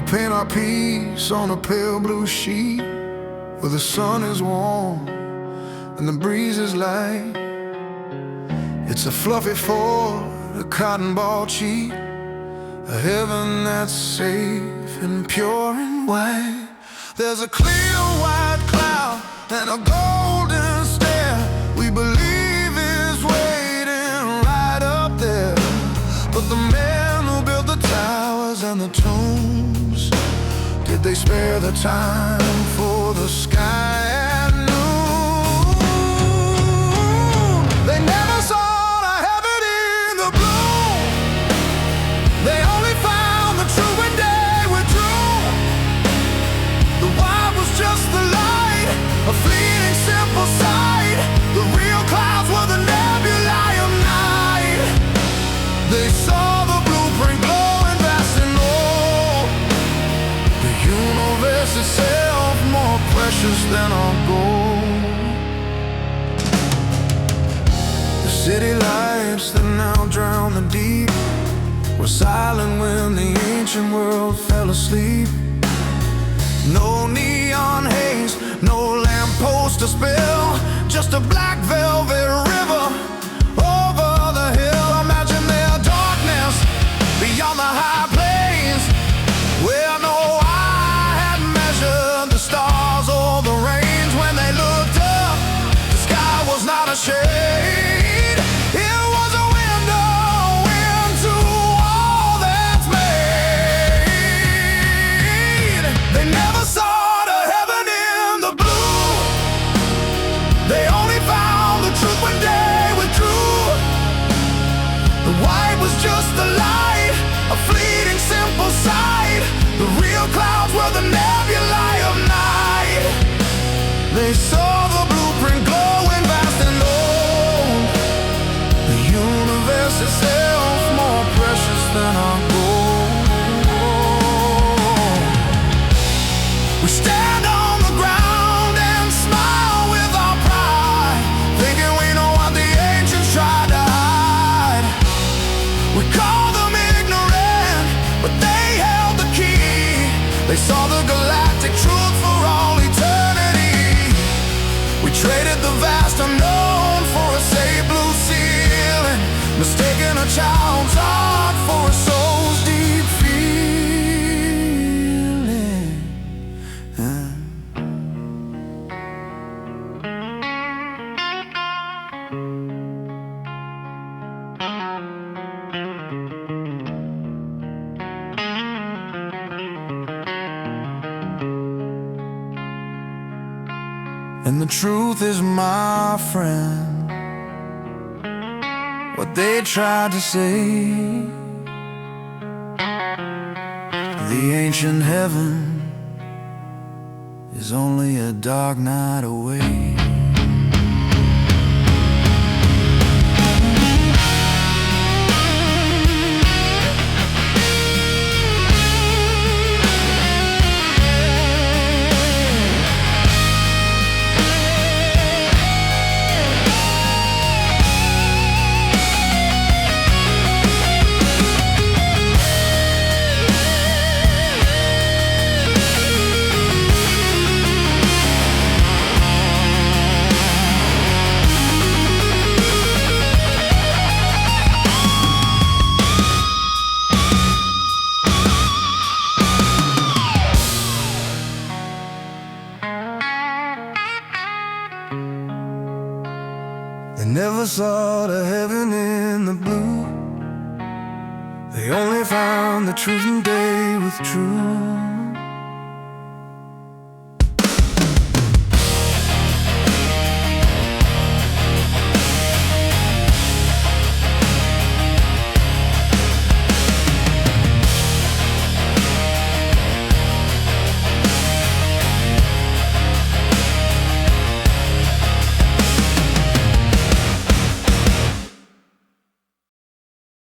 paint our peace on a pale blue sheet, where the sun is warm and the breeze is light. It's a fluffy Ford, a cotton ball cheat, a heaven that's safe and pure and white. There's a clear white cloud and a golden stare we believe is waiting right up there. But the men who built the towers and the tombs, did they spare the time for the sky at noon? They never saw the heaven in the blue. They only found the truth when day withdrew. The white was just the light, a fleeting simple sight. The real clouds were the nebulae of night. They saw the blueprint glowing vast and old, the universe itself more precious than our gold. The city lights that now drown the deep were silent when the ancient world fell asleep. No neon haze, no lamppost to spill, just a black velvet river over the hill. Imagine their darkness beyond the high plains, where no eye had measured the stars or the rains. When they looked up, the sky was not a shade, it was a window into all that's made. They never saw the heaven in the blue. They only found the truth when day withdrew. The white was just the light, a fleeting simple sight. The real clouds were the nebulae of night. They saw the blueprint glowing vast and old, the universe itself more precious than our gold. We stand on the ground and smile with our pride, thinking we know what the ancients tried to hide. We call them ignorant, but they held the key. They saw the galactic truth for all eternity. We traded the vast unknown for a safe blue ceiling, mistaking a child's heart for a soul's deep feeling. And the truth is, my friend, what they tried to say, the ancient heaven is only a dark night away. They never saw the heaven in the blue. They only found the truth in day withdrew.